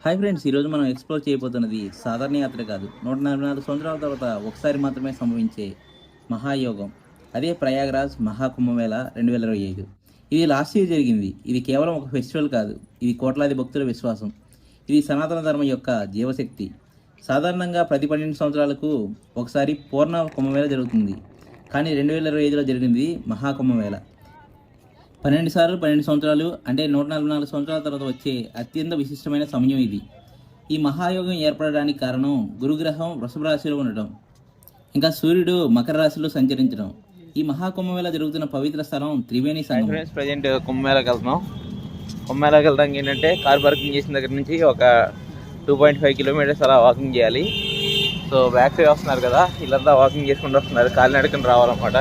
Hi friends, ఈరోజు మనం explore చేయబోతున్నది సాధారణ యాత్ర కాదు. 144 సంవత్సరాల తర్వాత ఒకసారి మాత్రమే సంభవించే మహాయోగం. అదే ప్రయాగ్రాజ్ మహాకుంభమేళ 2025. ఇది లాస్ట్ ఇయర్ జరిగింది. ఇది కేవలం ఒక ఫెస్టివల్ కాదు, ఇది కోట్లాది భక్తుల విశ్వాసం. ఇది సనాతన ధర్మం యొక్క జీవశక్తి. సాధారణంగా ప్రతి 12 సంవత్సరాలకు ఒకసారి పూర్ణ కుంభమేళ జరుగుతుంది. కానీ 2025లో జరిగింది మహాకుంభమేళ. 12 సార్లు 12 సంవత్సరాలు అంటే 144 సంవత్సరాల తర్వాత వచ్చే అత్యంత విశిష్టమైన సమయం ఇది. ఈ మహాయోగం ఏర్పడడానికి కారణం గురుగ్రహం వృషభ రాశిలో ఉండటం, ఇంకా సూర్యుడు మకర రాశిలో సంచరించడం. ఈ మహాకుంభమేళ జరుగుతున్న పవిత్ర స్థలం త్రివేణి సంగమం. ప్రజెంట్ కుంభమేళకి వెళ్తున్నాం. కుంభమేళకి వెళ్తానికి ఏంటంటే కార్ పార్కింగ్ చేసిన దగ్గర నుంచి ఒక 2.5 కిలోమీటర్స్ అలా వాకింగ్ చేయాలి. సో బ్యాక్ సైడ్ వస్తున్నారు కదా, వీళ్ళంతా వాకింగ్ చేసుకుంటూ వస్తున్నారు. కాలినడకని రావాలన్నమాట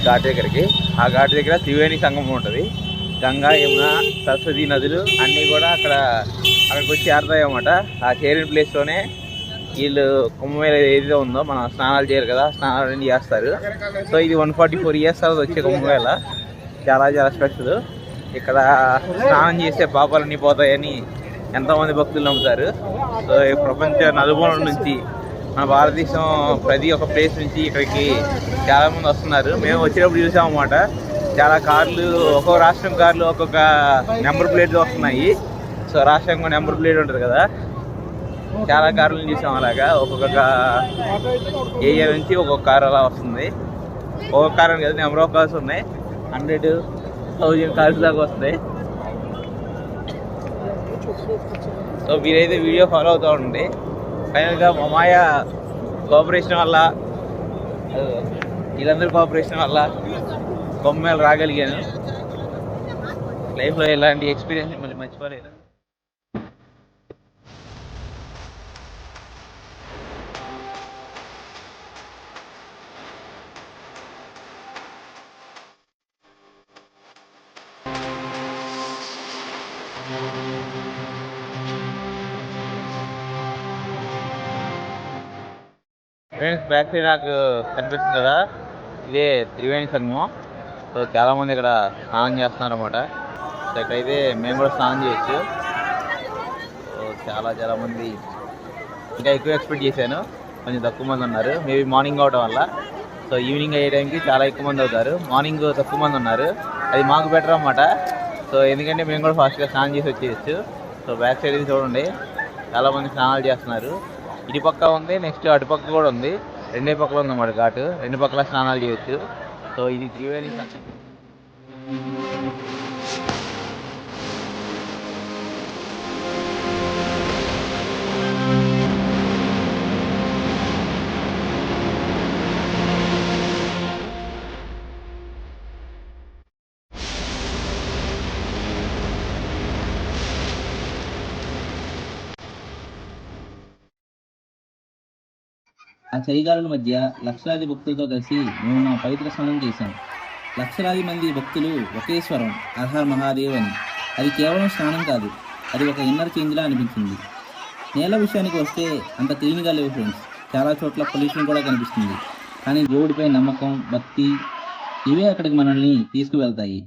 ఘాట్ దగ్గరికి. ఆ ఘాట్ దగ్గర త్రివేణి సంగమం ఉంటుంది. గంగా, యమున, సరస్వతి నదులు అన్నీ కూడా అక్కడికి వచ్చి చేరుతాయి అన్నమాట. ఆ చేరిన ప్లేస్లోనే వీళ్ళు కుంభమేళ ఏదైతే ఉందో మనం స్నానాలు చేయరు కదా, స్నానాలు అన్నీ చేస్తారు. సో ఇది 144 ఇయర్స్ తర్వాత వచ్చే కుంభమేళ చాలా చాలా స్పెషల్. ఇక్కడ స్నానం చేసే పాపాలన్నీ పోతాయని ఎంతోమంది భక్తులు నమ్ముతారు. సో ఈ ప్రపంచ నలుమూలల నుంచి మన భారతదేశం ప్రతి ఒక్క ప్లేస్ నుంచి ఇక్కడికి చాలామంది వస్తున్నారు. మేము వచ్చినప్పుడు చూసామన్నమాట. చాలా కార్లు, ఒక్కొక్క రాష్ట్రం కార్లు ఒక్కొక్క నెంబర్ ప్లేట్లు వస్తున్నాయి. సో రాష్ట్రం నెంబర్ ప్లేట్ ఉంటుంది కదా, చాలా కార్లు చూసాం. అలాగా ఒక్కొక్క ఏరియా నుంచి ఒక్కొక్క కార్ అలా వస్తుంది. ఒక్కొక్క కార్ అని కదా, నెంబర్ ఆఫ్ కార్స్ ఉన్నాయి. 100,000 కార్స్ దాకా వస్తాయి. సో మీరైతే వీడియో ఫాలో అవుతూ ఉండండి. ఫైనల్గా మా మాయ కోఆపరేషన్ వల్ల, వీళ్ళందరూ కోఆపరేషన్ వల్ల కుంభమేళ రాగలిగాను. లైఫ్లో ఇలాంటి ఎక్స్పీరియన్స్ మళ్ళీ మర్చిపోలేదు. ఫ్రెండ్స్, బ్యాక్ సైడ్ నాకు కనిపిస్తుంది కదా, ఇదే త్రివేణి సంగమం. సో చాలామంది ఇక్కడ స్నానం చేస్తున్నారు అన్నమాట. సో ఇక్కడైతే మేము కూడా స్నానం చేయొచ్చు. సో చాలామంది, ఇంకా ఎక్కువ ఎక్స్పెక్ట్ చేశాను, కొంచెం తక్కువ మంది ఉన్నారు. మేబీ మార్నింగ్ అవడం వల్ల. సో ఈవినింగ్ అయ్యే టైంకి చాలా ఎక్కువ మంది అవుతారు. మార్నింగ్ తక్కువ మంది ఉన్నారు, అది మాకు బెటర్ అన్నమాట. సో ఎందుకంటే మేము కూడా ఫాస్ట్గా స్నానం చేసి వచ్చేయచ్చు. సో బ్యాక్ సైడ్ ఇది చూడండి, చాలామంది స్నానాలు చేస్తున్నారు. ఇటు పక్క ఉంది, నెక్స్ట్ అటుపక్క కూడా ఉంది. రెండే పక్కల ఉందన్నమాట ఘాటు. రెండు పక్కల స్నానాలు చేయొచ్చు. సో ఇది త్రివేణి. ఆ చలిగాలుల మధ్య లక్షలాది భక్తులతో కలిసి మేము మా పవిత్ర స్నానం చేశాం. లక్షలాది మంది భక్తులు ఒకే స్వరం హర్ మహాదేవ్ అని. అది కేవలం స్నానం కాదు, అది ఒక ఇన్నర్ చేంజ్లా అనిపించింది. నేల విషయానికి వస్తే అంత క్లీన్గా లేవు ఫ్రెండ్స్. చాలా చోట్ల పొల్యూషన్ కూడా కనిపిస్తుంది. కానీ దేవుడిపై నమ్మకం, భక్తి ఇవే అక్కడికి మనల్ని తీసుకువెళ్తాయి.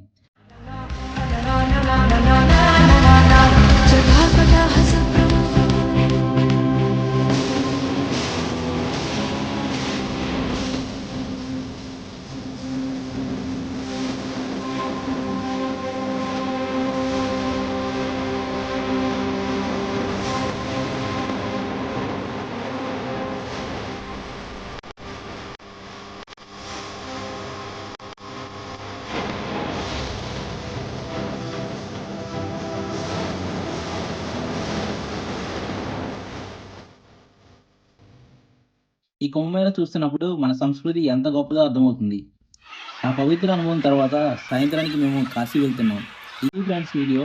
ఈ కుంభమేళ చూస్తున్నప్పుడు మన సంస్కృతి ఎంత గొప్పదో అర్థమవుతుంది. ఆ పవిత్ర అనుభవం తర్వాత సాయంత్రానికి మేము కాశీ వెళ్తున్నాం. ఇది ఫ్రెండ్స్ వీడియో.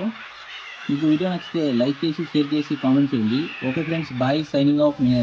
మీకు వీడియో నచ్చితే లైక్ చేసి, షేర్ చేసి, కామెంట్ చేయండి. Okay friends, bye. Signing off మీ.